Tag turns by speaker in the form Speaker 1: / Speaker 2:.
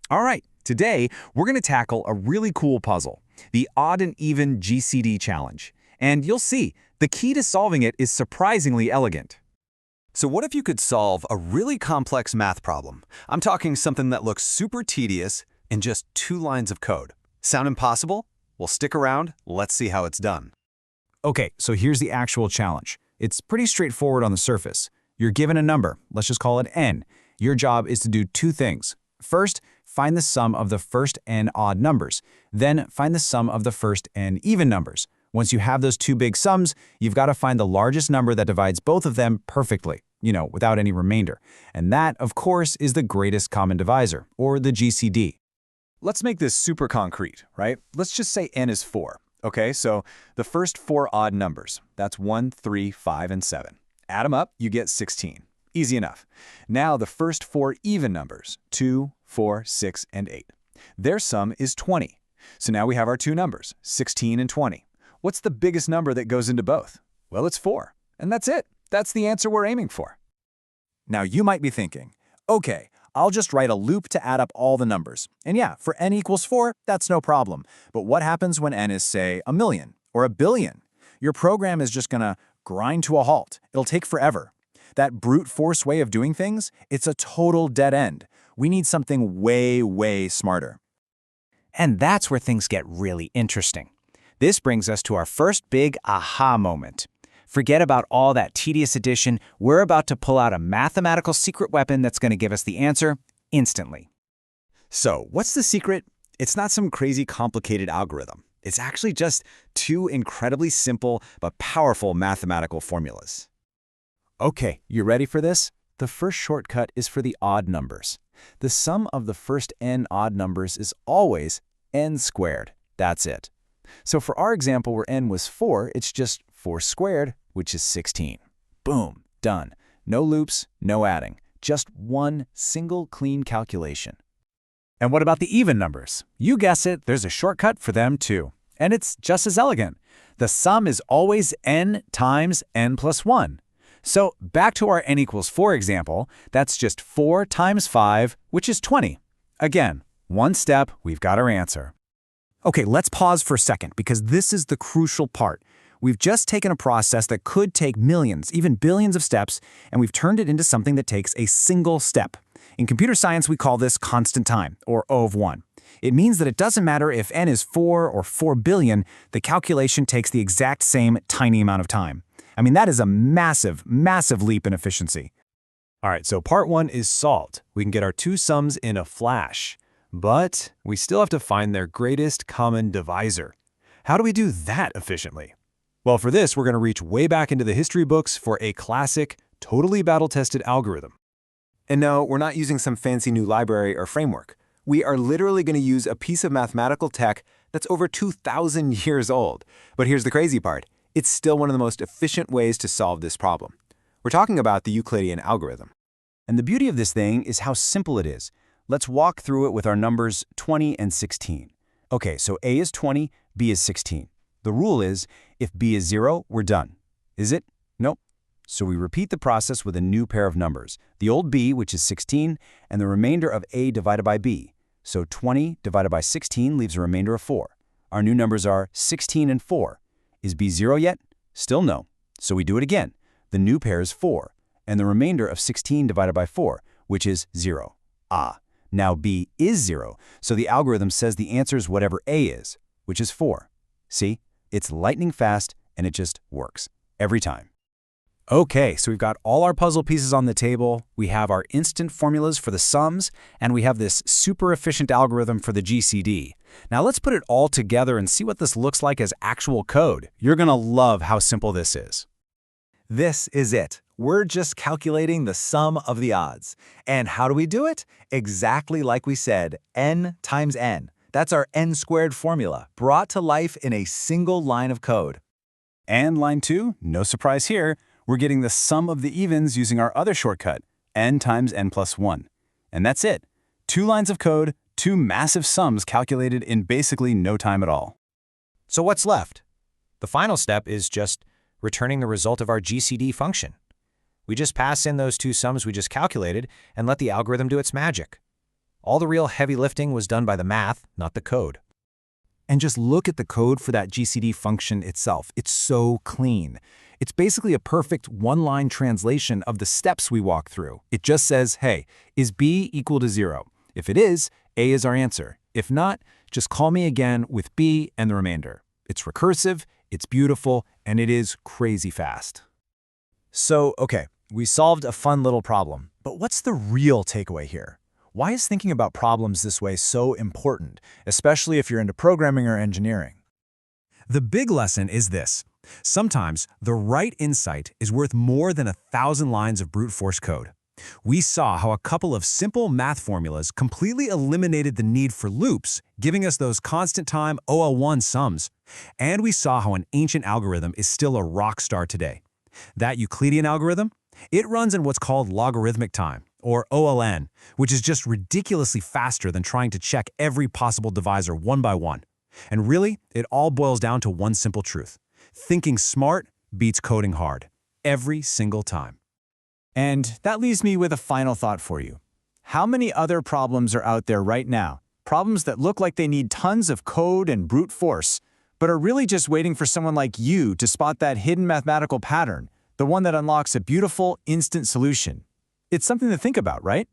Speaker 1: All right, today we're going to tackle a really cool puzzle, the odd and even GCD challenge. And you'll see, the key to solving it is surprisingly elegant.
Speaker 2: So what if you could solve a really complex math problem? I'm talking something that looks super tedious in just 2 lines of code. Sound impossible? Well, stick around. Let's see how it's done.
Speaker 3: Okay, so here's the actual challenge. It's pretty straightforward on the surface. You're given a number, let's just call it n. Your job is to do 2 things. First, find the sum of the first n odd numbers. Then find the sum of the first n even numbers. Once you have those 2 big sums, you've got to find the largest number that divides both of them perfectly, without any remainder. And that, of course, is the greatest common divisor, or the GCD.
Speaker 2: Let's make this super concrete, right? Let's just say n is 4. Okay, so the first 4 odd numbers, that's 1, 3, 5, and 7. Add them up, you get 16. Easy enough. Now the first 4 even numbers, 2, 4, 6, and 8. Their sum is 20. So now we have our 2 numbers, 16 and 20. What's the biggest number that goes into both? Well, it's 4. And that's it. That's the answer we're aiming for.
Speaker 3: Now you might be thinking, okay, I'll just write a loop to add up all the numbers. And yeah, for n equals 4, that's no problem. But what happens when n is, say, 1,000,000 or 1,000,000,000? Your program is just gonna grind to a halt. It'll take forever. That brute force way of doing things, it's a total dead end. We need something way, way smarter.
Speaker 4: And that's where things get really interesting. This brings us to our first big aha moment. Forget about all that tedious addition. We're about to pull out a mathematical secret weapon that's going to give us the answer instantly.
Speaker 2: So, what's the secret? It's not some crazy complicated algorithm. It's actually just 2 incredibly simple but powerful mathematical formulas.
Speaker 3: Okay, you ready for this? The first shortcut is for the odd numbers. The sum of the first n odd numbers is always n squared. That's it. So for our example where n was 4, it's just 4 squared, which is 16. Boom, done. No loops, no adding. Just one single clean calculation. And what about the even numbers? You guess it, there's a shortcut for them too. And it's just as elegant. The sum is always n times n plus 1. So back to our n equals 4 example, that's just 4 times 5, which is 20. Again, one step, we've got our answer. Okay, let's pause for a second because this is the crucial part. We've just taken a process that could take millions, even billions of steps, and we've turned it into something that takes a single step. In computer science, we call this constant time, or O of 1. It means that it doesn't matter if n is 4 or 4 billion, the calculation takes the exact same tiny amount of time. I mean, that is a massive, massive leap in efficiency.
Speaker 5: All right, so part 1 is solved. We can get our 2 sums in a flash. But we still have to find their greatest common divisor. How do we do that efficiently? Well, for this, we're going to reach way back into the history books for a classic, totally battle-tested algorithm.
Speaker 2: And no, we're not using some fancy new library or framework. We are literally going to use a piece of mathematical tech that's over 2,000 years old. But here's the crazy part. It's still one of the most efficient ways to solve this problem. We're talking about the Euclidean algorithm.
Speaker 3: And the beauty of this thing is how simple it is. Let's walk through it with our numbers 20 and 16. Okay, so A is 20, B is 16. The rule is, if B is 0, we're done. Is it? Nope. So we repeat the process with a new pair of numbers, the old B, which is 16, and the remainder of A divided by B. So 20 divided by 16 leaves a remainder of 4. Our new numbers are 16 and 4. Is B 0 yet? Still no. So we do it again. The new pair is 4, and the remainder of 16 divided by 4, which is 0. Ah. Now B is 0, so the algorithm says the answer is whatever A is, which is 4. See? It's lightning fast, and it just works. Every time. Okay, so we've got all our puzzle pieces on the table, we have our instant formulas for the sums, and we have this super efficient algorithm for the GCD. Now let's put it all together and see what this looks like as actual code. You're gonna love how simple this is.
Speaker 6: This is it. We're just calculating the sum of the odds. And how do we do it? Exactly like we said, n times n. That's our n squared formula, brought to life in a single line of code.
Speaker 3: And line 2, no surprise here, we're getting the sum of the evens using our other shortcut, n times n plus 1. And that's it. 2 lines of code, 2 massive sums calculated in basically no time at all.
Speaker 4: So what's left? The final step is just returning the result of our GCD function. We just pass in those 2 sums we just calculated and let the algorithm do its magic.
Speaker 5: All the real heavy lifting was done by the math, not the code.
Speaker 3: And just look at the code for that GCD function itself. It's so clean. It's basically a perfect one-line translation of the steps we walk through. It just says, hey, is B equal to 0? If it is, A is our answer. If not, just call me again with B and the remainder. It's recursive, it's beautiful, and it is crazy fast.
Speaker 6: So, okay, we solved a fun little problem, but what's the real takeaway here? Why is thinking about problems this way so important, especially if you're into programming or engineering?
Speaker 1: The big lesson is this. Sometimes the right insight is worth more than 1,000 lines of brute force code. We saw how a couple of simple math formulas completely eliminated the need for loops, giving us those constant time OL1 sums. And we saw how an ancient algorithm is still a rock star today. That Euclidean algorithm? It runs in what's called logarithmic time, or OLN, which is just ridiculously faster than trying to check every possible divisor one by one. And really, it all boils down to one simple truth. Thinking smart beats coding hard, every single time.
Speaker 6: And that leaves me with a final thought for you. How many other problems are out there right now? Problems that look like they need tons of code and brute force, but are really just waiting for someone like you to spot that hidden mathematical pattern, the one that unlocks a beautiful, instant solution. It's something to think about, right?